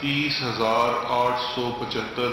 30,875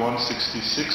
166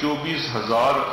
24,000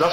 10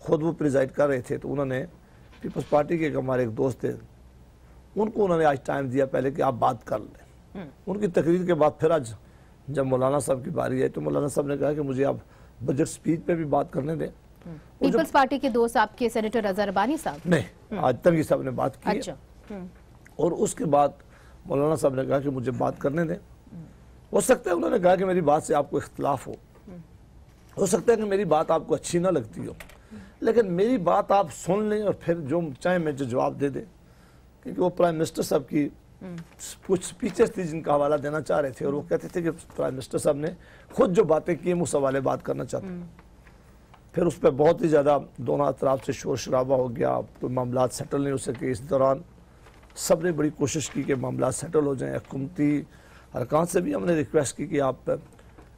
خود وہ پریزائڈ کر رہے تھے، تو انہوں نے پیپلز پارٹی کے ہمارے ایک دوست تھے، ان کو انہوں نے آج ٹائم دیا پہلے کہ آپ بات کر لیں۔ ان کی تقریر کے بعد پھر آج جب مولانا صاحب کی باری آئی تو مولانا صاحب نے کہا کہ مجھے آپ بجٹ سپیچ پہ بھی بات کرنے دیں۔ پیپلز پارٹی کے دوست آپ کے سینیٹر اظہر ربانی صاحب؟ نہیں، آج تنگی صاحب نے بات کی اچھا، اور اس کے بعد مولانا صاحب نے کہا کہ مجھے بات کرنے دیں۔ ہو سکتا ہے انہوں نے کہا کہ میری بات سے آپ کو اختلاف ہو سکتا ہے کہ میری بات آپ کو اچھی نہ لگتی ہو، لیکن میری بات آپ سن لیں اور پھر جو چاہیں میں جو جواب دے دیں، کیونکہ وہ پرائم منسٹر صاحب کی کچھ سپیچز تھی جن کا حوالہ دینا چاہ رہے تھے، اور وہ کہتے تھے کہ پرائم منسٹر صاحب نے خود جو باتیں کی اس حوالے بات کرنا چاہتے ہیں۔ پھر اس پہ بہت ہی زیادہ دونوں اطراف سے شور شرابہ ہو گیا، کوئی معاملات سیٹل نہیں ہو سکے۔ اس دوران سب نے بڑی کوشش کی کہ معاملات سیٹل ہو جائیں۔ حکومتی ارکان سے بھی ہم نے ریکویسٹ کی کہ آپ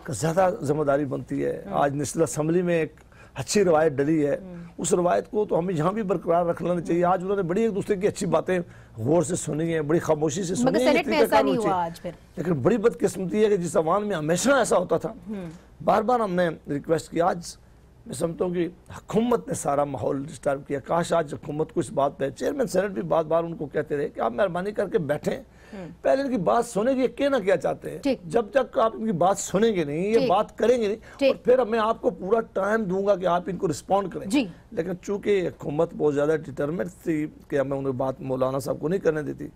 کا زیادہ ذمہ داری بنتی ہے۔ آج نیشنل اسمبلی میں ایک اچھی روایت ڈلی ہے، اس روایت کو تو ہمیں یہاں بھی برقرار رکھ لینا چاہیے۔ آج انہوں نے بڑی ایک دوسرے کی اچھی باتیں غور سے سنی ہیں، بڑی خاموشی سے سنی ہیں، مگر سینٹ میں ایسا نہیں ہوا آج پھر۔ لیکن بڑی بدقسمتی ہے کہ جس عوام میں ہمیشہ ایسا ہوتا تھا، بار بار ہم نے ریکویسٹ کی۔ آج میں سمجھتا ہوں کہ حکومت نے سارا ماحول ڈسٹرب کیا۔ کاش آج حکومت کو اس بات پہ، چیئرمین سینٹ بھی بار بار ان کو کہتے رہے کہ آپ مہربانی کر کے بیٹھیں، پہلے ان کی بات سنیں گے، کہنا کیا چاہتے ہیں، جب تک آپ ان کی بات سنیں گے نہیں، یہ بات کریں گے نہیں، اور پھر میں آپ کو پورا ٹائم دوں گا کہ آپ ان کو رسپونڈ کریں۔ لیکن چونکہ حکومت بہت زیادہ ڈیٹرمنٹ تھی کہ ہمیں انہیں بات مولانا صاحب کو نہیں کرنے دیتی،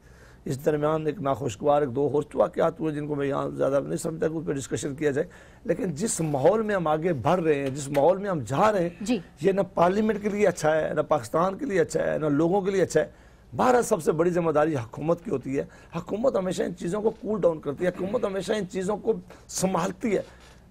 اس درمیان ایک ناخوشگوار ایک دو اور واقعات ہوئے جن کو میں یہاں زیادہ نہیں سمجھتا کہ اس پہ ڈسکشن کیا جائے۔ لیکن جس ماحول میں ہم آگے بڑھ رہے ہیں، جس ماحول میں ہم جا رہے ہیں، یہ نہ پارلیمنٹ کے لیے اچھا ہے، نہ پاکستان کے لیے اچھا ہے، نہ لوگوں کے لیے اچھا ہے۔ بہرحال سب سے بڑی ذمہ داری حکومت کی ہوتی ہے۔ حکومت ہمیشہ ان چیزوں کو کول ڈاؤن کرتی ہے، حکومت ہمیشہ ان چیزوں کو سنبھالتی ہے۔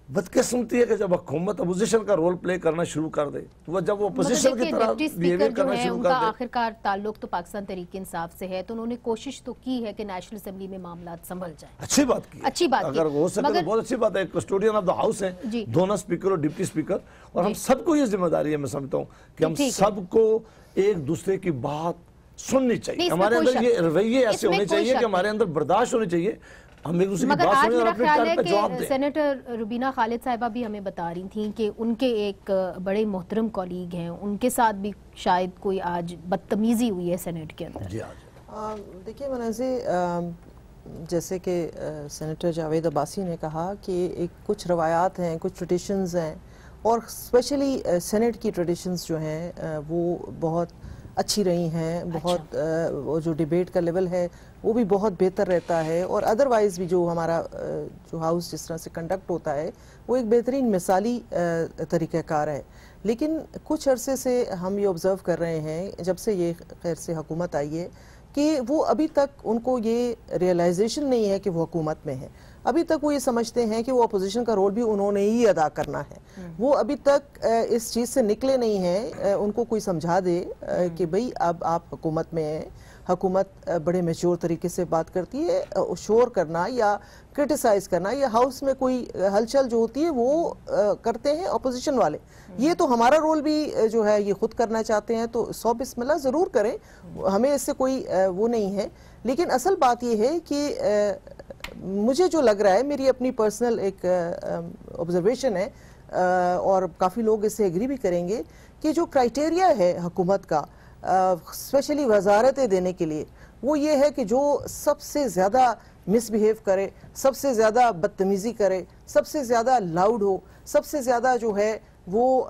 بدقسمتی ہے کہ جب حکومت اپوزیشن کا رول پلے کرنا شروع کر دے، وہ جب وہ اپوزیشن کی طرح بیہیویئر کرنا شروع کر دے۔ آخر کار تعلق تو پاکستان تحریک انصاف سے ہے، تو انہوں نے کوشش تو کی ہے کہ نیشنل اسمبلی میں معاملات سنبھل جائیں۔ اچھی بات کی، اچھی بات اگر ہو سکے تو بہت اچھی بات ہے۔ کسٹوڈین آف دا ہاؤس ہیں دونوں اسپیکر اور ڈپٹی اسپیکر، اور ہم سب کو یہ ذمہ داری ہے، میں سمجھتا ہوں کہ ہم سب کو ایک دوسرے کی بات سننی چاہیے۔ ہمارے اندر یہ رویے ایسے ہونے چاہیے کہ ہمارے اندر برداشت ہونی چاہیے، ہم ایک دوسرے کی بات سنیں اور اپنے ٹائم پہ جواب دیں۔ سینیٹر روبینہ خالد صاحبہ بھی ہمیں بتا رہی تھیں کہ ان کے ایک بڑے محترم کولیگ ہیں، ان کے ساتھ بھی شاید کوئی آج بدتمیزی ہوئی ہے سینیٹ کے اندر۔ دیکھیے منازع، جیسے کہ سینیٹر جاوید عباسی نے کہا کہ کچھ روایات ہیں، کچھ ٹریڈیشنز ہیں، اور اسپیشلی سینیٹ کی ٹریڈیشنز جو ہیں وہ بہت اچھی رہی ہیں، بہت وہ جو ڈیبیٹ کا لیول ہے وہ بھی بہت بہتر رہتا ہے، اور ادروائز بھی جو ہمارا جو ہاؤس جس طرح سے کنڈکٹ ہوتا ہے وہ ایک بہترین مثالی طریقہ کار ہے۔ لیکن کچھ عرصے سے ہم یہ آبزرو کر رہے ہیں، جب سے یہ خیر سے حکومت آئی ہے، کہ وہ ابھی تک ان کو یہ ریئلائزیشن نہیں ہے کہ وہ حکومت میں ہے۔ ابھی تک وہ یہ سمجھتے ہیں کہ وہ اپوزیشن کا رول بھی انہوں نے ہی ادا کرنا ہے۔ وہ ابھی تک اس چیز سے نکلے نہیں ہیں، ان کو کوئی سمجھا دے کہ بھئی اب آپ حکومت میں ہیں، حکومت بڑے میچور طریقے سے بات کرتی ہے، شور کرنا یا کرٹیسائز کرنا یا ہاؤس میں کوئی ہلچل جو ہوتی ہے وہ کرتے ہیں اپوزیشن والے۔ یہ تو ہمارا رول بھی جو ہے یہ خود کرنا چاہتے ہیں، تو سو بسم اللہ ضرور کریں، ہمیں اس سے کوئی وہ نہیں ہے۔ لیکن اصل بات یہ ہے کہ مجھے جو لگ رہا ہے، میری اپنی پرسنل ایک آبزرویشن ہے، اور کافی لوگ اس سے ایگری بھی کریں گے، کہ جو کرائٹیریا ہے حکومت کا اسپیشلی وزارتیں دینے کے لیے، وہ یہ ہے کہ جو سب سے زیادہ مس بیہیو کرے، سب سے زیادہ بدتمیزی کرے، سب سے زیادہ لاؤڈ ہو، سب سے زیادہ جو ہے وہ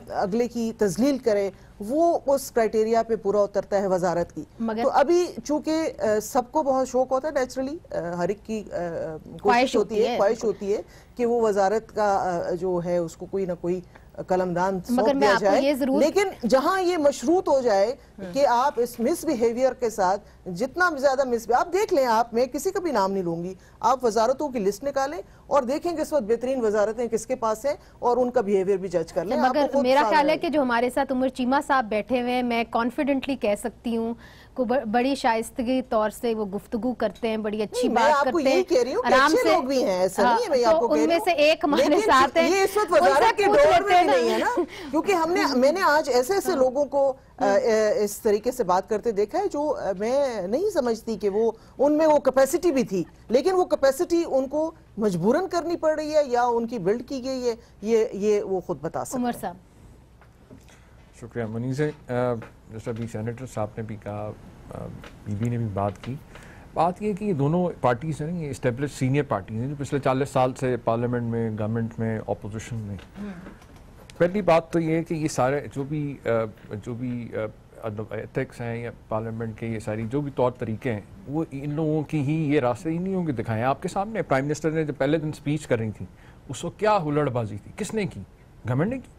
اگلے کی تذلیل کرے، وہ اس کرائٹیریا پہ پورا اترتا ہے وزارت کی۔ تو ابھی چونکہ سب کو بہت شوق ہوتا ہے، نیچرلی ہر ایک کی کوشش ہوتی ہے، خواہش ہوتی ہے کہ وہ وزارت کا جو ہے اس کو کوئی نہ کوئی قلمدان سونپ دیا جائے، لیکن جہاں یہ مشروط ہو جائے کہ آپ اس مس بیہیویئر کے ساتھ جتنا زیادہ آپ دیکھ لیں، آپ میں کسی کا بھی نام نہیں لوں گی، آپ وزارتوں کی لسٹ نکالیں اور دیکھیں کہ اس وقت بہترین وزارتیں کس کے پاس ہیں اور ان کا بیہیویئر بھی جج کر لیں۔ مگر میرا خیال ہے کہ جو ہمارے ساتھ عمر چیمہ صاحب بیٹھے ہوئے ہیں، میں کانفیڈنٹلی کہہ سکتی ہوں کو بڑی شائستگی طور سے وہ گفتگو کرتے ہیں، بڑی اچھی بات کرتے ہیں، آرام سے لوگ بھی ہیں، ایسا نہیں ہے میں آپ کو کہہ رہی ہوں، ان میں سے ایک ہمارے ساتھ ہیں، یہ اس وقت وزارت کے دور میں نہیں ہے نا، کیونکہ میں نے آج ایسے ایسے لوگوں کو اس طریقے سے بات کرتے دیکھا ہے جو میں نہیں سمجھتی کہ وہ ان میں وہ کیپیسٹی بھی تھی، لیکن وہ کیپیسٹی ان کو مجبوراً کرنی پڑ رہی ہے یا ان کی بلڈ کی گئی ہے، یہ وہ خود بتا سکتے ہیں۔ عمر صاحب شکریہ منی سے. جیسے ابھی سینیٹر صاحب نے بھی کہا, بی بی نے بھی بات کی, بات یہ کہ یہ دونوں پارٹیز ہیں, یہ اسٹیبلش سینئر پارٹیز ہیں جو پچھلے 40 سال سے پارلیمنٹ میں, گورنمنٹ میں, اپوزیشن میں. پہلی بات تو یہ ہے کہ یہ سارے جو بھی ایتھکس ہیں یا پارلیمنٹ کے یہ ساری جو بھی طور طریقے ہیں وہ ان لوگوں کی ہی یہ راستے ہی نہیں ہوں گے دکھائیں. آپ کے سامنے پرائم منسٹر نے جو پہلے دن اسپیچ کر رہی تھی اس کو کیا ہلڑ بازی تھی, کس نے کی؟ گورنمنٹ نے کی.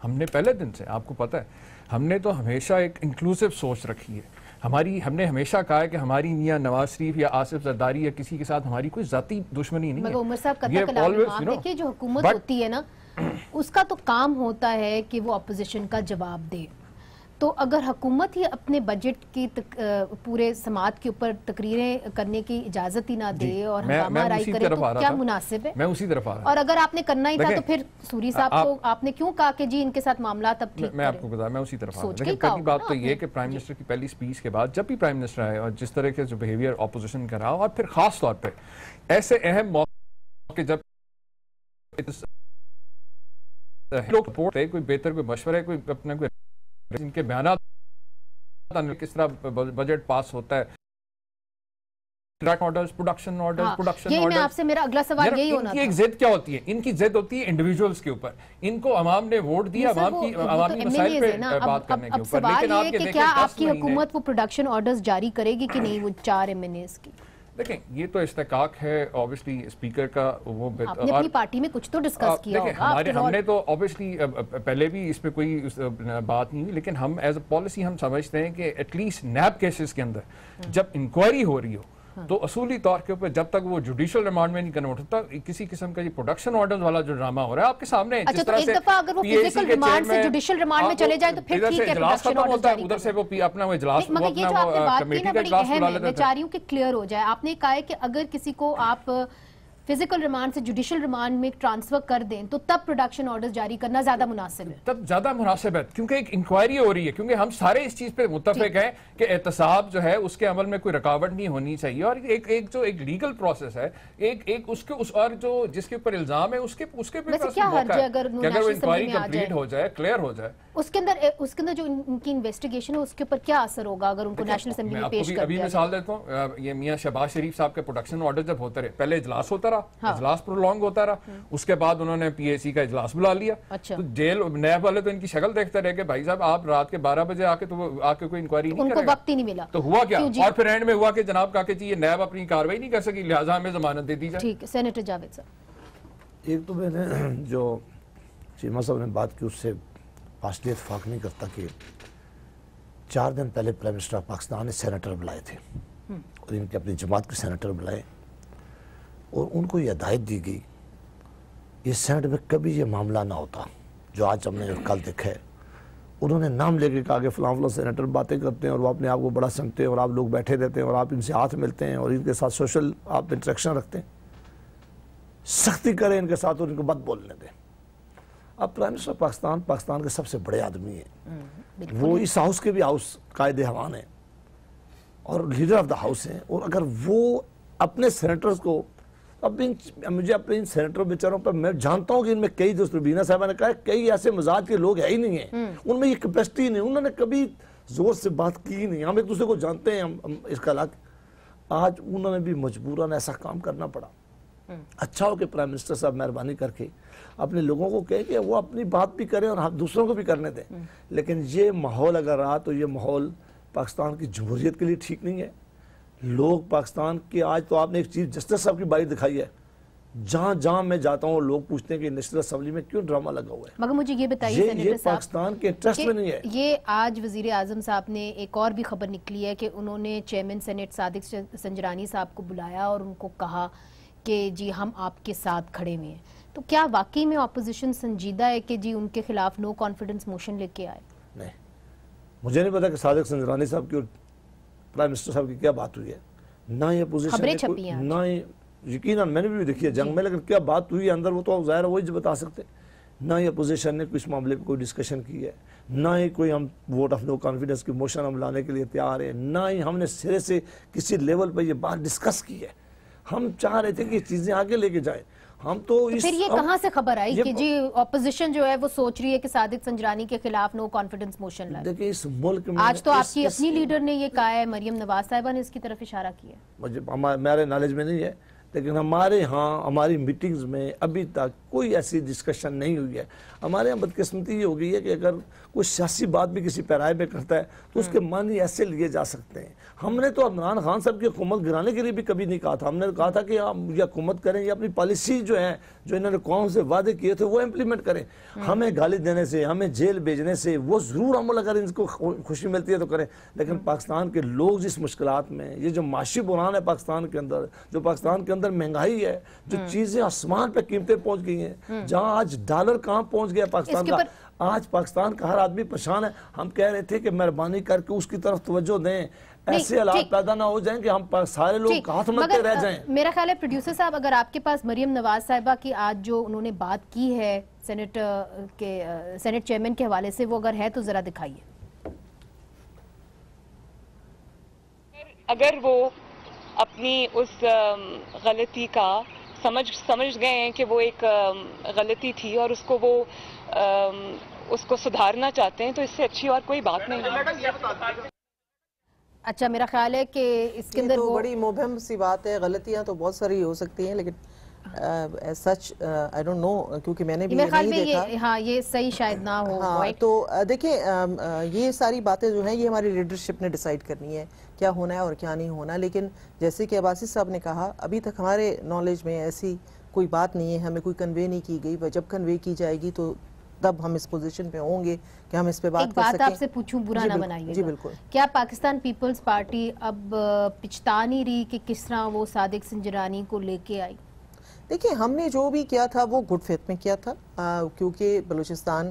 ہم نے پہلے دن سے, آپ کو پتہ ہے, ہم نے تو ہمیشہ ایک انکلوسیو سوچ رکھی ہے. ہم نے ہمیشہ کہا ہے کہ ہماری یا نواز شریف یا آصف زرداری یا کسی کے ساتھ ہماری کوئی ذاتی دشمنی نہیں ہے. مگر عمر صاحب قطع کلام دیکھیے, جو حکومت ہوتی ہے نا اس کا تو کام ہوتا ہے کہ وہ اپوزیشن کا جواب دے. تو اگر حکومت ہی اپنے بجٹ کی پورے سماعت کے اوپر تقریریں کرنے کی اجازت ہی نہ دے اور ہنگامہ آرائی کرے تو کیا مناسب ہے؟ میں اسی طرف آ رہا ہوں. اور اگر آپ نے کرنا ہی تھا تو پھر سوری صاحب کو آپ نے کیوں کہا کہ جی ان کے ساتھ معاملات اب ٹھیک کریں؟ میں آپ کو بتا, میں اسی طرف آ رہا ہوں. لیکن پہلی بات تو یہ کہ پرائم منسٹر کی پہلی اسپیچ کے بعد جب بھی پرائم منسٹر آئے اور جس طرح کے جو بیہیویئر اپوزیشن کا رہا, اور پھر خاص طور پہ ایسے اہم موقع جب لوگ رپورٹ ہے, کوئی بہتر کوئی مشورہ ہے, کوئی اپنا کوئی ان کے بیانات کس طرح بجٹ پاس ہوتا ہے, پروڈکشن آرڈرز. یہی میں آپ سے میرا اگلا سوال یہی ہونا تھا. ایک ضد کیا ہوتی ہے ان کی؟ ضد ہوتی ہے انڈیویجولز کے اوپر. ان کو عوام نے ووٹ دیا عوامی مسائل پہ بات کرنے کے اوپر. لیکن سوال یہ کہ کیا آپ کی حکومت وہ پروڈکشن آرڈرز جاری کرے گی کہ نہیں, وہ 4 MNAs کی؟ دیکھیں یہ تو استحقاق ہے obviously اسپیکر کا. وہ آپ نے اپنی پارٹی میں کچھ تو ڈسکس کیا ہوگا. ہم نے تو obviously پہلے بھی اس پہ کوئی بات نہیں ہوئی, لیکن ہم ایز اے پالیسی ہم سمجھتے ہیں کہ ایٹ لیسٹ نیب کیسز کے اندر جب انکوائری ہو رہی ہو تو اصولی طور کے اوپر جب تک وہ جوڈیشل ریمانڈ میں نہیں کنورٹ ہوتا, کسی قسم کا یہ پروڈکشن آرڈرز والا جو ڈرامہ ہو رہا ہے آپ کے سامنے. اچھا تو ایک دفعہ اگر وہ فزیکل ریمانڈ سے جوڈیشل ریمانڈ میں چلے جائیں تو پھر ٹھیک ہے, پروڈکشن آرڈرز جاری ادھر سے وہ اپنا وہ اجلاس, مگر یہ جو آپ نے بات کی نا بڑی اہم ہے, میں چاہ رہی ہوں کہ کلیئر ہو جائے. آپ نے کہا ہے کہ اگر کسی کو آپ فزیکل ریمانڈ سے جوڈیشل ریمانڈ میں ٹرانسفر کر دیں تو تب پروڈکشن آرڈرز جاری کرنا زیادہ مناسب ہے. تب زیادہ مناسب ہے کیونکہ ایک انکوائری ہو رہی ہے, کیونکہ ہم سارے اس چیز پہ متفق ہیں کہ احتساب جو ہے اس کے عمل میں کوئی رکاوٹ نہیں ہونی چاہیے. اور ایک جو ایک لیگل پروسیس ہے, ایک اس کے اور جو جس کے اوپر الزام ہے اس کے ویسے کیا حرج ہے اگر وہ انکوائری کمپلیٹ ہو جائے, کلیئر ہو جائے, اس کے اندر جو ان کی انویسٹیگیشن ہے اس کے اوپر کیا اثر ہوگا اگر ان کو نیشنل اسمبلی میں پیش کر دیا؟ ابھی مثال دیتا ہوں, یہ میاں شہباز شریف صاحب کے پروڈکشن آرڈر جب ہوتے رہے, پہلے اجلاس ہوتا رہا, اجلاس لانگ ہوتا رہا, اس کے بعد انہوں نے پی اے سی کا اجلاس بلا لیا. تو جیل نیب والے تو ان کی شکل دیکھتے رہے کہ بھائی صاحب آپ رات کے 12 بجے آ کے کوئی انکوائری نہیں کرے گا, وقت ہی نہیں ملا. تو ہوا کیا؟ اور پھر اینڈ میں ہوا کہ جناب کہا کہ جی یہ نیب اپنی کاروائی نہیں کر سکی لہٰذا ہمیں ضمانت دے دی جائے. ٹھیک ہے سینیٹر جاوید صاحب. ایک تو میں نے جو چیمہ صاحب نے بات کی اس سے پاسلی اتفاق نہیں کرتا کہ 4 دن پہلے پرائم منسٹر پاکستان نے سینیٹر بلائے تھے اور ان کے اپنی جماعت کے سینیٹر بلائے اور ان کو یہ ہدایت دی گئی اس سینٹ میں کبھی یہ معاملہ نہ ہوتا جو آج ہم نے کل دیکھا ہے. انہوں نے نام لے کے کہا کہ فلاں فلاں سینیٹر باتیں کرتے ہیں اور وہ اپنے آپ کو بڑا سمجھتے ہیں اور آپ لوگ بیٹھے رہتے ہیں اور آپ ان سے ہاتھ ملتے ہیں اور ان کے ساتھ سوشل آپ انٹریکشن رکھتے ہیں. سختی کریں ان کے ساتھ اور ان کو مت بولنے دیں. اب پرائم منسٹر پاکستان کے سب سے بڑے آدمی ہیں, وہ اس ہاؤس کے بھی ہاؤس قائد حوان ہیں اور لیڈر آف دا ہاؤس ہیں, اور اگر وہ اپنے سینیٹرز کو مجھے اپنے ان سینیٹر بیچاروں پر میں جانتا ہوں کہ ان میں کئی دوست ربینہ صاحبہ نے کہا ہے کئی ایسے مزاج کے لوگ ہے ہی نہیں ہیں, ان میں یہ کیپیسٹی نہیں, انہوں نے کبھی زور سے بات کی نہیں, ہم ایک دوسرے کو جانتے ہیں, ہم اس کا علاقہ. آج انہوں نے بھی مجبوراً ایسا کام کرنا پڑا. اچھا ہو کہ پرائم منسٹر صاحب مہربانی کر کے اپنے لوگوں کو کہے کہ وہ اپنی بات بھی کریں اور دوسروں کو بھی کرنے دیں, لیکن یہ ماحول اگر رہا تو یہ ماحول پاکستان کی جمہوریت کے لیے ٹھیک نہیں ہے. لوگ پاکستان کے آج تو آپ نے ایک چیز جسٹس صاحب کی باری دکھائی ہے, جہاں میں جاتا ہوں لوگ پوچھتے ہیں کہ نیشنل اسمبلی میں کیوں ڈرامہ لگا ہوا ہے. مگر مجھے یہ بتائیے سینیٹر صاحب, پاکستان کے انٹرسٹ میں نہیں ہے. یہ آج وزیر اعظم صاحب نے ایک اور بھی خبر نکلی ہے کہ انہوں نے چیئرمین سینیٹ صادق سنجرانی صاحب کو بلایا اور ان کو کہا کہ جی ہم آپ کے ساتھ کھڑے ہوئے ہیں. تو کیا واقعی میں اپوزیشن سنجیدہ ہے کہ جی ان کے خلاف نو کانفیڈنس موشن لے کے آئے؟ نہیں, مجھے نہیں پتا کہ صادق سنجرانی صاحب کی اور پرائم منسٹر صاحب کی کیا بات ہوئی ہے, نہ یہ اپوزیشن نہ یقیناً میں نے بھی دیکھی ہے جنگ میں, لیکن کیا بات ہوئی ہے اندر وہ تو ظاہر ہے وہی بتا سکتے. نہ یہ اپوزیشن نے اس معاملے پہ کوئی ڈسکشن کی ہے, نہ ہی کوئی ہم ووٹ آف نو کانفیڈنس کی موشن ہم لانے کے لیے تیار ہیں, نہ ہی ہم نے سرے سے کسی لیول پہ یہ بات ڈسکس کی ہے. ہم چاہ رہے تھے کہ یہ چیزیں آگے لے کے جائیں. ہم تو پھر یہ کہاں سے خبر آئی کہ جی اپوزیشن جو ہے وہ سوچ رہی ہے کہ صادق سنجرانی کے خلاف نو کانفیڈنس موشن لائے؟ دیکھیں اس ملک میں آج تو آپ کی اپنی لیڈر نے یہ کہا ہے، مریم نواز صاحبہ نے اس کی طرف اشارہ کیا ہے. مجھے میرے نالج میں نہیں ہے، لیکن ہمارے ہاں ہماری میٹنگز میں ابھی تک کوئی ایسی ڈسکشن نہیں ہوئی ہے. ہمارے یہاں بدقسمتی یہ ہو گئی ہے کہ اگر کوئی سیاسی بات بھی کسی پیرائے میں کرتا ہے تو اس کے معنی ایسے لیے جا سکتے ہیں. ہم نے تو عمران خان صاحب کی حکومت گرانے کے لیے بھی کبھی نہیں کہا تھا. ہم نے کہا تھا کہ ہم یہ حکومت کریں، یہ اپنی پالیسی جو ہے جو انہوں نے قوم سے وعدے کیے تھے وہ امپلیمنٹ کریں. ہمیں گالی دینے سے، ہمیں جیل بھیجنے سے وہ ضرور عمل اگر ان کو خوشی ملتی ہے تو کریں، لیکن پاکستان کے لوگ جس مشکلات میں، یہ جو معاشی بحران ہے پاکستان کے اندر، جو پاکستان کے اندر مہنگائی ہے، جو چیزیں آسمان پہ قیمتیں پہنچ گئی ہیں، جہاں آج ڈالر کہاں پہنچ گیا پاکستان کا، آج پاکستان کا ہر آدمی پریشان ہے. ہم کہہ رہے تھے کہ مہربانی کر کے اس کی طرف توجہ دیں، ایسے حالات پیدا نہ ہو جائیں کہ ہم سارے لوگ ہاتھ ملتے رہ جائیں. میرا خیال ہے پروڈیوسر صاحب، اگر آپ کے پاس مریم نواز صاحبہ کی آج جو انہوں نے بات کی ہے سینٹ چیئرمین کے حوالے سے، وہ اگر ہے تو ذرا دکھائیے. اگر وہ اپنی اس غلطی کا سمجھ گئے ہیں کہ وہ ایک غلطی تھی اور اس کو سدھارنا چاہتے ہیں، تو اس سے اچھی اور کوئی بات نہیں ہے. اچھا، میرا خیال ہے کہ اس کے اندر وہ بڑی مبہم سی بات ہے. غلطیاں تو بہت ساری ہو سکتی ہیں، لیکن سچ I don't know، کیونکہ میں نے بھی نہیں دیکھا. ہاں، یہ صحیح شاید نہ ہو. تو دیکھیں یہ ساری باتیں جو ہیں یہ ہماری لیڈرشپ نے ڈیسائیڈ کرنی ہے کیا ہونا ہے اور کیا نہیں ہونا. لیکن جیسے کہ عباسی صاحب نے کہا، ابھی تک ہمارے نالج میں ایسی کوئی بات نہیں ہے، ہمیں کوئی کنوے نہیں کی گئی. جب کنوے کی جائے گی تو تب ہم اس پوزیشن پہ ہوں گے کہ ہم اس پہ بات کر سکیں. ایک بات آپ سے پوچھوں، برا نہ بنائیے. جی بالکل. کیا پاکستان پیپلز پارٹی اب پچھتا نہیں رہی کہ کس طرح وہ صادق سنجرانی کو لے کے آئی؟ دیکھیں، ہم نے جو بھی کیا تھا وہ گڈ فیتھ میں کیا تھا، کیونکہ بلوچستان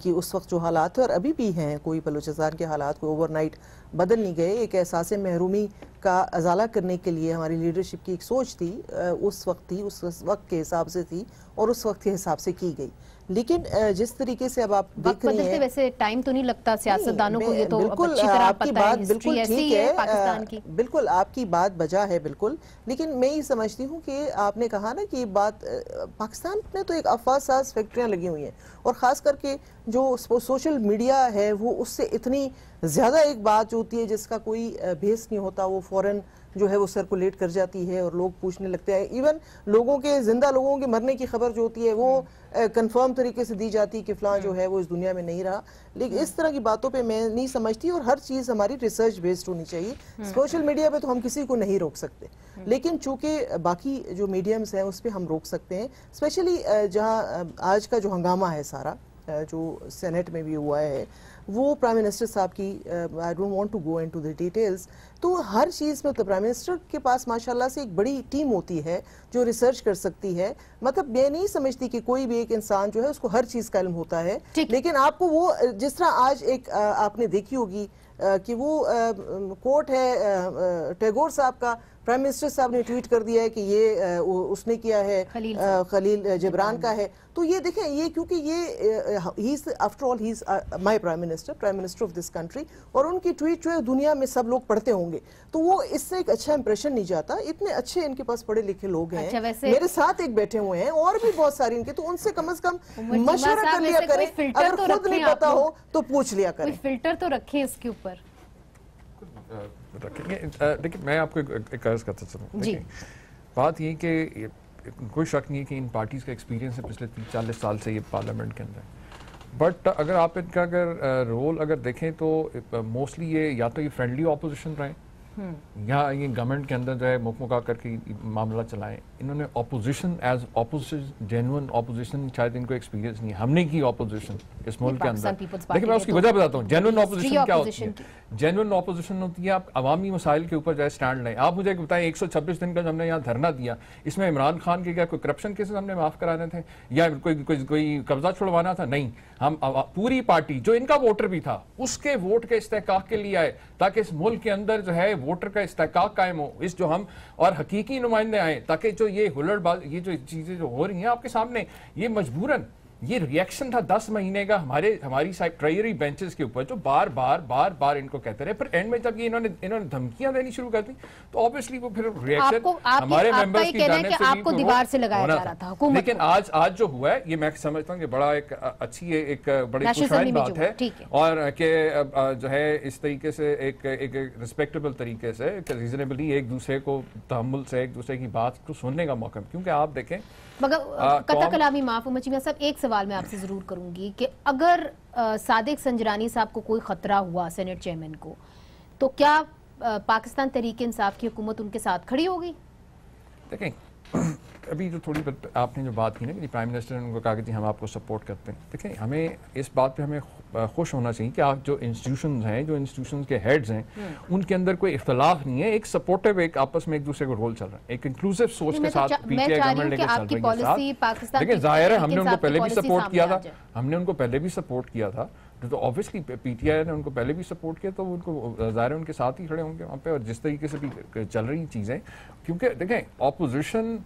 کی اس وقت جو حالات تھے اور ابھی بھی ہیں، کوئی بلوچستان کے حالات کو اوور نائٹ بدل نہیں گئے. ایک احساس محرومی کا ازالہ کرنے کے لیے ہماری لیڈرشپ کی ایک سوچ تھی، اس وقت کے حساب سے تھی اور اس وقت کے حساب سے کی گئی. لیکن جس طریقے سے اب آپ دیکھ رہی ہیں، ویسے ٹائم تو نہیں لگتا سیاستدانوں کو، یہ تو اچھی طرح پتہ ہے، ہسٹری ایسی ہے پاکستان کی. بالکل آپ کی بات بجا ہے بالکل. لیکن میں یہ سمجھتی ہوں کہ آپ نے کہا نا کہ بات پاکستان میں تو ایک افواج ساز فیکٹریاں لگی ہوئی ہیں، اور خاص کر کے جو سوشل میڈیا ہے وہ اس سے اتنی زیادہ ایک بات ہوتی ہے جس کا کوئی بیس نہیں ہوتا، وہ فوراً جو ہے وہ سرکولیٹ کر جاتی ہے اور لوگ پوچھنے لگتے ہیں. ایون لوگوں کے زندہ لوگوں کے مرنے کی خبر جو ہوتی ہے وہ کنفرم طریقے سے دی جاتی کہ فلاں جو ہے وہ اس دنیا میں نہیں رہا. لیکن اس طرح کی باتوں پہ میں نہیں سمجھتی، اور ہر چیز ہماری ریسرچ بیسڈ ہونی چاہیے. سوشل میڈیا پہ تو ہم کسی کو نہیں روک سکتے، لیکن چونکہ باقی جو میڈیمز ہیں اس پہ ہم روک سکتے ہیں. اسپیشلی جہاں آج کا جو ہنگامہ ہے سارا جو سینٹ میں بھی ہوا ہے، وہ پرائم منسٹر صاحب کی I don't want to go into the details. تو ہر چیز میں تو پرائم منسٹر کے پاس ماشاءاللہ سے ایک بڑی ٹیم ہوتی ہے جو ریسرچ کر سکتی ہے. مطلب میں نہیں سمجھتی کہ کوئی بھی ایک انسان جو ہے اس کو ہر چیز کا علم ہوتا ہے. لیکن آپ کو وہ جس طرح آج ایک آپ نے دیکھی ہوگی کہ وہ کوٹ ہے ٹیگور صاحب کا، پرائم منسٹر صاحب نے ٹویٹ کر دیا ہے کہ یہ اس نے کیا ہے، خلیل جبران کا ہے. تو یہ دیکھیں، یہ کیونکہ یہ after all he is my prime minister of this country، اور ان کی ٹویٹ جو ہے دنیا میں سب لوگ پڑھتے ہوں گے، تو وہ اس سے ایک اچھا امپریشن نہیں جاتا. اتنے اچھے ان کے پاس پڑھے لکھے لوگ ہیں، میرے ساتھ ایک بیٹھے ہوئے ہیں اور بھی بہت ساری ان کے، تو ان سے کم از کم مشورہ کر لیا کریں. اگر خود نہیں پتا ہو تو پوچھ لیا کریں. فلٹر تو رکھیں اس کے اوپر. لیکن میں آپ کو ایک عرض کرتا چلوں، بات یہ کہ کوئی شک نہیں ہے کہ ان پارٹیز کا ایکسپیرینس ہے پچھلے 30-40 سال سے یہ پارلیمنٹ کے اندر. بٹ اگر آپ ان کا رول اگر دیکھیں تو موسٹلی یہ یا تو یہ فرینڈلی اپوزیشن رہے، یا یہ گورنمنٹ کے اندر جو ہے مکمکا کر کے معاملہ چلائیں. انہوں نے opposition as opposition, genuine opposition شاید ان کو ایکسپیرینس نہیں ہے. ہم نے کی اپوزیشن اس ملک کے اندر، لیکن میں اس کی وجہ بتاتا ہوں. جینون اپوزیشن کیا ہوتی ہے؟ جینون اپوزیشن ہوتی ہے آپ عوامی مسائل کے اوپر جو ہے اسٹینڈ لیں. آپ مجھے بتائیں 126 دن کا جو ہم نے یہاں دھرنا دیا، اس میں عمران خان کے کیا کوئی کرپشن کیسز ہم نے معاف کرانے تھے یا کوئی قبضہ چھڑوانا تھا؟ نہیں. ہم پوری پارٹی جو ان کا ووٹر بھی تھا اس کے ووٹ کے استحقاق کے لیے آئے تاکہ اس ملک کے اندر جو ہے ووٹر کا استحقاق قائم ہو، اس جو ہم اور حقیقی نمائندے آئیں تاکہ جو یہ ہلڑ باز یہ جو چیزیں جو ہو رہی ہیں آپ کے سامنے، یہ مجبوراً یہ ریئیکشن تھا 10 مہینے کا ہماری ٹریئری بینچز کے اوپر، جو بار بار ان کو کہتے رہے، پھر اینڈ میں جب یہ انہوں نے دھمکیاں دینی شروع کر دی تو obviously وہ پھر ریئیکشن ہمارے ممبرز کی جانب سے آپ کو دیوار سے لگایا جا رہا تھا حکومت. لیکن آج جو ہوا ہے یہ میں سمجھتا ہوں کہ بڑا ایک اچھی ایک بڑی خوشائن بات ہے، اور کہ جو ہے اس طریقے سے ایک ریسپیکٹیبل طریقے سے ریزنیبلی ایک دوسرے کو تحمل سے ایک دوسرے کی بات کو سننے کا موقع، کیونکہ آپ دیکھیں مگر قطع کلامی معاف مچی میں صاحب ایک سوال میں آپ سے ضرور کروں گی کہ اگر صادق سنجرانی صاحب کو کوئی خطرہ ہوا سینٹ چیئرمین کو، تو کیا پاکستان تحریک انصاف کی حکومت ان کے ساتھ کھڑی ہوگی؟ دیکھیں ابھی جو تھوڑی آپ نے جو بات کی نا کہ پرائم منسٹر نے ان کو کہا کہ ہم آپ کو سپورٹ کرتے ہیں، دیکھیں ہمیں اس بات پہ ہمیں خوش ہونا چاہیے کہ آپ جو انسٹیٹیوشنز ہیں، جو انسٹیٹیوشنز کے ہیڈز ہیں، ان کے اندر کوئی اختلاف نہیں ہے، ایک سپورٹیو ایک آپس میں ایک دوسرے کو رول چل رہا ہے، ایک انکلوسیو سوچ کے ساتھ پی ٹی آئی گورنمنٹ لے کے چل رہی ہے ساتھ. لیکن ظاہر ہے ہم نے ان کو پہلے بھی سپورٹ کیا تھا، تو آبویسلی پی ٹی آئی نے ان کو پہلے بھی سپورٹ کیا، تو ان کو ظاہر ہے ان کے ساتھ ہی کھڑے ہوں گے وہاں پہ. اور جس طریقے سے بھی چل رہی چیزیں، کیونکہ دیکھیں اپوزیشن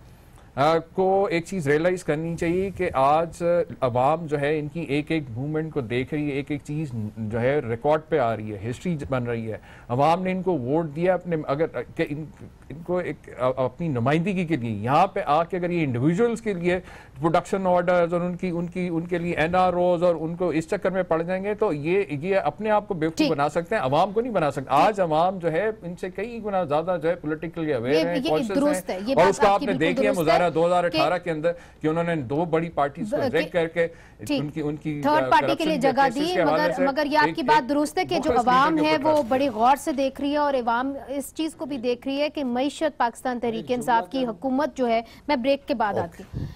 کو ایک چیز ریئلائز کرنی چاہیے کہ آج عوام جو ہے ان کی ایک موومنٹ کو دیکھ رہی ہے، ایک چیز جو ہے ریکارڈ پہ آ رہی ہے، ہسٹری بن رہی ہے. عوام نے ان کو ووٹ دیا اپنے، اگر کہ ان کو ایک اپنی نمائندگی کے لیے یہاں پہ آ کے اگر یہ انڈیویجولز کے لیے پروڈکشن آرڈرز اور ان کے لیے این آر اوز اور ان کو اس چکر میں پڑ جائیں گے تو یہ اپنے آپ کو بیوقوف بنا سکتے ہیں، عوام کو نہیں بنا سکتے. آج عوام جو ہے ان سے کئی گنا زیادہ جو ہے پولیٹیکلی اویئر ہیں، کانشیس ہیں، اور اس کا آپ نے دیکھ لیا مظاہرہ 2018 کے اندر کہ انہوں نے 2 بڑی پارٹیز کو ریگ کر کے ان کی تھرڈ پارٹی کے لیے جگہ دی. مگر یہ آپ کی بات درست ہے کہ جو عوام ہے وہ بڑی غور سے دیکھ رہی ہے، اور عوام اس چیز کو بھی دیکھ رہی ہے کہ معیشت پاکستان تحریک انصاف کی حکومت جو ہے، میں بریک کے بعد آتی ہوں،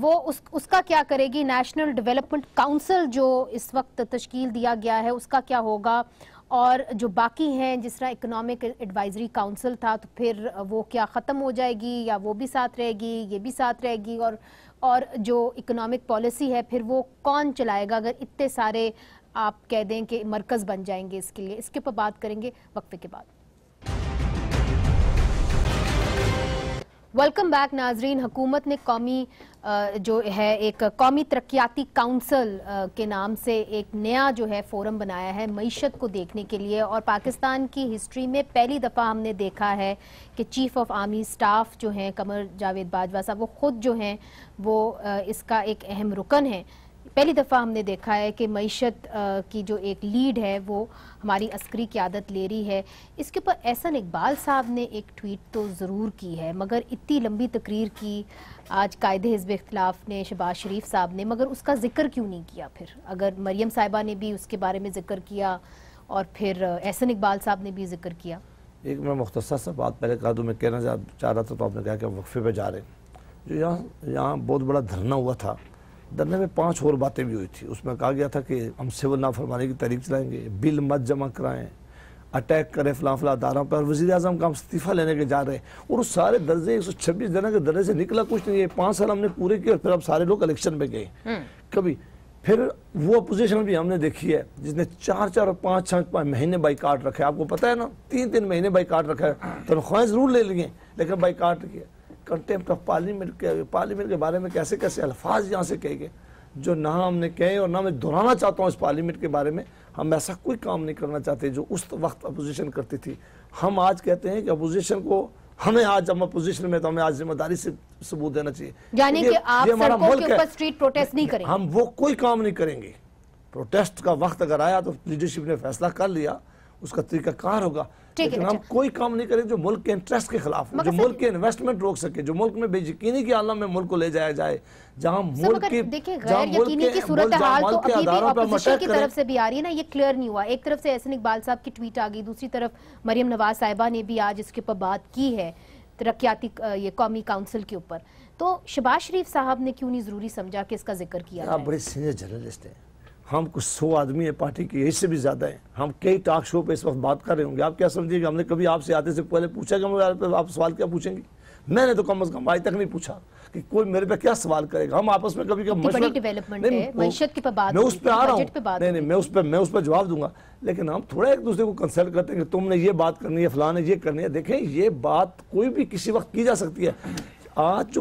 وہ اس کا کیا کرے گی. نیشنل ڈیولپمنٹ کاؤنسل جو اس وقت تشکیل دیا گیا ہے اس کا کیا ہوگا، اور جو باقی ہیں جس طرح اکنامک ایڈوائزری کاؤنسل تھا تو پھر وہ کیا ختم ہو جائے گی یا وہ بھی ساتھ رہے گی، یہ بھی ساتھ رہے گی، اور جو اکنامک پالیسی ہے پھر وہ کون چلائے گا اگر اتنے سارے آپ کہہ دیں کہ مرکز بن جائیں گے اس کے لیے. اس کے اوپر بات کریں گے وقفے کے بعد. ویلکم بیک ناظرین. حکومت نے قومی جو ہے ایک قومی ترقیاتی کاؤنسل کے نام سے ایک نیا جو ہے فورم بنایا ہے معیشت کو دیکھنے کے لیے، اور پاکستان کی ہسٹری میں پہلی دفعہ ہم نے دیکھا ہے کہ چیف آف آرمی سٹاف جو ہیں قمر جاوید باجوہ صاحب، وہ خود جو ہیں وہ اس کا ایک اہم رکن ہیں. پہلی دفعہ ہم نے دیکھا ہے کہ معیشت کی جو ایک لیڈ ہے وہ ہماری عسکری قیادت لے رہی ہے. اس کے اوپر احسن اقبال صاحب نے ایک ٹویٹ تو ضرور کی ہے، مگر اتنی لمبی تقریر کی آج قائد حزب اختلاف نے شہباز شریف صاحب نے، مگر اس کا ذکر کیوں نہیں کیا پھر؟ اگر مریم صاحبہ نے بھی اس کے بارے میں ذکر کیا اور پھر احسن اقبال صاحب نے بھی ذکر کیا. ایک میں مختصر سا بات پہلے کہا تو میں کہنا چاہ رہا تھا، تو آپ نے کہا کہ وقفے پہ جا رہے ہیں. جو یہاں بہت بڑا دھرنا ہوا تھا، دھرنے میں 5 اور باتیں بھی ہوئی تھی. اس میں کہا گیا تھا کہ ہم سول نافرمانی کی تحریک چلائیں گے، بل مت جمع کرائیں، اٹیک کریں فلاں اداروں پر، وزیر اعظم کا ہم استعفیٰ لینے کے جا رہے ہیں. اور اس سارے درجے 126 دنوں کے درجے سے نکلا کچھ نہیں. یہ 5 سال ہم نے پورے کیے اور پھر اب سارے لوگ الیکشن پہ گئے. کبھی پھر وہ اپوزیشن بھی ہم نے دیکھی ہے جس نے 4 اور 5 مہینے بائیکاٹ رکھا ہے. آپ کو پتہ ہے نا، 3 مہینے بائیکاٹ رکھا ہے. تنخواہیں ضرور لے لیے لیکن بائیکاٹ کیا. کنٹیمپٹ آف پارلیمنٹ کے بارے میں کیسے کیسے الفاظ یہاں سے کہے گئے جو نہ ہم نے کہے، اور نہ میں دہرانا چاہتا ہوں اس پارلیمنٹ کے بارے میں. ہم ایسا کوئی کام نہیں کرنا چاہتے جو اس وقت اپوزیشن کرتی تھی. ہم آج کہتے ہیں کہ اپوزیشن کو ہم اپوزیشن میں تو ہمیں آج ذمہ داری سے ثبوت دینا چاہیے، یعنی کہ آپ سڑکوں کے اوپر اسٹریٹ پروٹیسٹ نہیں کریں گے. ہم وہ کوئی کام نہیں کریں گے. پروٹیسٹ کا وقت اگر آیا تو لیڈرشپ نے فیصلہ کر لیا، اس کا طریقہ کار ہوگا، لیکن ہم کوئی کام نہیں کریں جو ملک کے انٹرسٹ کے خلاف ہو، جو ملک کے انویسٹمنٹ روک سکے، جو ملک میں بے یقینی کی عالم میں ملک کو لے جایا جائے، جہاں ملک کی غیر یقینی کی صورتحال تو ابھی بھی اپوزیشن کی طرف سے بھی آ رہی ہے نا. یہ کلیئر نہیں ہوا. ایک طرف سے احسن اقبال صاحب کی ٹویٹ آ گئی، دوسری طرف مریم نواز صاحبہ نے بھی آج اس کے اوپر بات کی ہے ترقیاتی یہ قومی کاؤنسل کے اوپر. تو شہباز شریف صاحب نے کیوں نہیں ضروری سمجھا کہ اس کا ذکر کیا جائے؟ آپ بڑے سینئر جرنلسٹ ہیں، ہم کچھ 100 آدمی ہیں پارٹی کے، اس سے بھی زیادہ ہیں. ہم کئی ٹاک شو پہ اس وقت بات کر رہے ہوں گے. آپ کیا سمجھیے کہ ہم نے کبھی آپ سے آتے سے پہلے پوچھا کہ آپ سوال کیا پوچھیں گے؟ میں نے تو کم از کم آج تک نہیں پوچھا کہ کوئی میرے پہ کیا سوال کرے گا. ہم آپس میں کبھی بڑی ڈیولپمنٹ ہے، معیشت کی بات، میں اس پہ آ رہا ہوں، نہیں میں اس پہ جواب دوں گا، لیکن ہم تھوڑا ایک دوسرے کو کنسلٹ کرتے ہیں کہ تم نے یہ بات کرنی ہے، فلاں نے یہ کرنی ہے. دیکھیں یہ بات کوئی بھی کسی وقت کی جا سکتی ہے. آج جو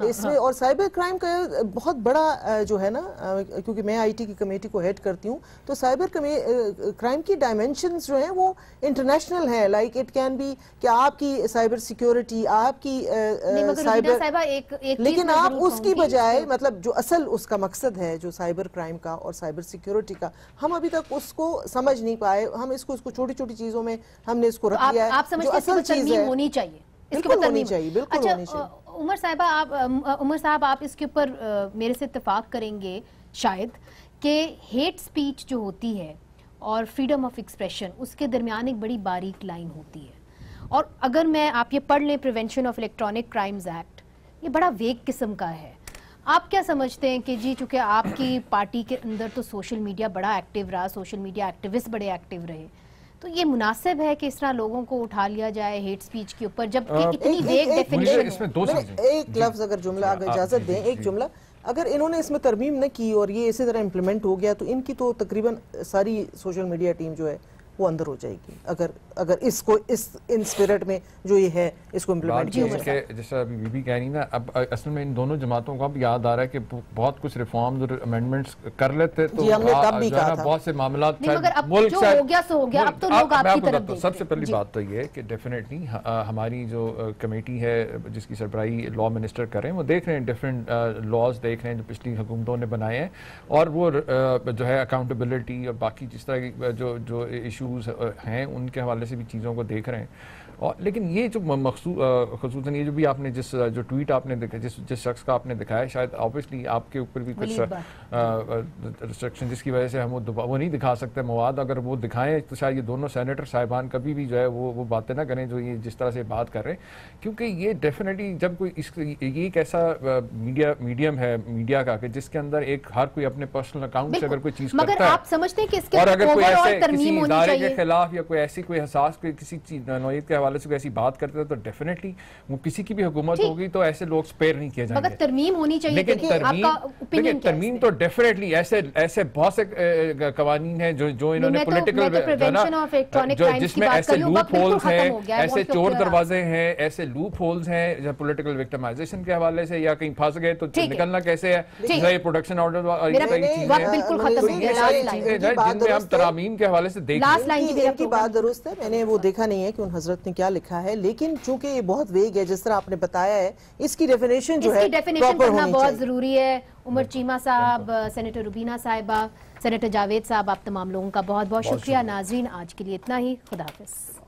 اس میں, اور سائبر کرائم کا بہت بڑا جو ہے نا, کیونکہ میں آئی ٹی کی کمیٹی کو ہیڈ کرتی ہوں, تو سائبر کرائم کی ڈائمینشنز جو ہیں وہ انٹرنیشنل ہیں. لائک اٹ کین بی کہ آپ کی سائبر سیکیورٹی, آپ کی سائبر, لیکن آپ اس کی بجائے مطلب جو اصل اس کا مقصد ہے جو سائبر کرائم کا اور سائبر سیکیورٹی کا, ہم ابھی تک اس کو سمجھ نہیں پائے. ہم اس کو چھوٹی چھوٹی چیزوں میں ہم نے اس کو رکھ لیا ہے. آپ سمجھتے ہیں اس کی ترمیم ہونی چاہیے, بالکل ہونی چاہیے, بالکل ہونی چاہیے. عمر صاحب آپ اس کے اوپر میرے سے اتفاق کریں گے شاید کہ ہیٹ سپیچ جو ہوتی ہے اور فریڈم آف ایکسپریشن, اس کے درمیان ایک بڑی باریک لائن ہوتی ہے. اور اگر میں آپ یہ پڑھ لیں prevention of electronic crimes act, یہ بڑا ویگ قسم کا ہے. آپ کیا سمجھتے ہیں کہ جی چونکہ آپ کی پارٹی کے اندر تو سوشل میڈیا بڑا ایکٹیو رہا, سوشل میڈیا ایکٹیوسٹ بڑے ایکٹیو رہے, تو یہ مناسب ہے کہ اس طرح لوگوں کو اٹھا لیا جائے ہیٹ سپیچ کے اوپر جب کہ اتنی ویگ ڈیفینیشن ہو؟ ایک لفظ اگر جملہ اگر اجازت دیں, ایک جملہ, اگر انہوں نے اس میں ترمیم نہ کی اور یہ اسی طرح امپلیمنٹ ہو گیا تو ان کی تو تقریباً ساری سوشل میڈیا ٹیم جو ہے وہ اندر ہو جائے گی, اگر اس کو اس ان اسپرٹ میں جو یہ ہے اس کو امپلیمنٹ کیا جائے. جیسا ابھی بی بی کہہ رہی نا, اب اصل میں ان دونوں جماعتوں کو اب یاد آ رہا ہے کہ بہت کچھ ریفارمز اور امینڈمنٹس کر لیتے تو بہت سے معاملات جو ہو گیا سو ہو گیا, اب تو لوگ آپ کی طرف دیکھتے ہیں. سب سے پہلی بات تو یہ ہے کہ ڈیفینیٹلی ہماری جو کمیٹی ہے جس کی سربراہی لا منسٹر کر رہے ہیں, وہ دیکھ رہے ہیں ڈفرینٹ لاز دیکھ رہے ہیں جو پچھلی حکومتوں نے بنائے ہیں, اور وہ جو ہے اکاؤنٹیبلٹی اور باقی جس طرح کی جو ایشوز ہیں ان کے حوالے سے بھی چیزوں کو دیکھ رہے ہیں. اور لیکن یہ جو خصوصاً یہ جو بھی آپ نے جو ٹویٹ آپ نے دیکھا, جس شخص کا آپ نے دکھایا, شاید آبویسلی آپ کے اوپر بھی کچھ ریسٹرکشن جس کی وجہ سے ہم وہ نہیں دکھا سکتے مواد. اگر وہ دکھائیں تو شاید یہ دونوں سینیٹر صاحبان کبھی بھی جو ہے وہ باتیں نہ کریں جو یہ جس طرح سے بات کر رہے ہیں, کیونکہ یہ ڈیفینیٹلی جب کوئی یہ ایک ایسا میڈیم ہے میڈیا کا کہ جس کے اندر ایک ہر کوئی اپنے پرسنل اکاؤنٹ سے اگر کوئی چیز کرتا ہے, اور اگر کوئی ایسے کسی ادارے کے خلاف یا کوئی ایسی کوئی حساس کسی نوعیت کے حوالے سے ایسی بات کرتے ہیں تو ڈیفینیٹلی وہ کسی کی بھی حکومت ہوگی تو ایسے لوگ سپیر نہیں کیے جائیں گے. مگر ترمیم ہونی چاہیے. لیکن ترمیم تو ڈیفینیٹلی ایسے بہت سے قوانین ہیں جو انہوں نے پولیٹیکل جس میں ایسے لوپ ہولز ہیں, ایسے چور دروازے ہیں, ایسے لوپ ہولز ہیں پولیٹیکل وکٹمائزیشن کے حوالے سے, یا کہیں پھنس گئے تو نکلنا کیسے ہے, یہ پروڈکشن آرڈر جن میں ہم ترامیم کے حوالے سے دیکھیں. کی بات درست ہے, میں نے وہ دیکھا نہیں ہے کہ ان حضرت نے کیا لکھا ہے, لیکن چونکہ یہ بہت ویگ ہے جس طرح آپ نے بتایا ہے, اس کی ڈیفینیشن جو ہے پراپر ہونی بہت ضروری ہے. عمر چیمہ صاحب, سینیٹر روبینہ صاحبہ, سینیٹر جاوید صاحب, آپ تمام لوگوں کا بہت بہت شکریہ. ناظرین آج کے لیے اتنا ہی, خدا حافظ.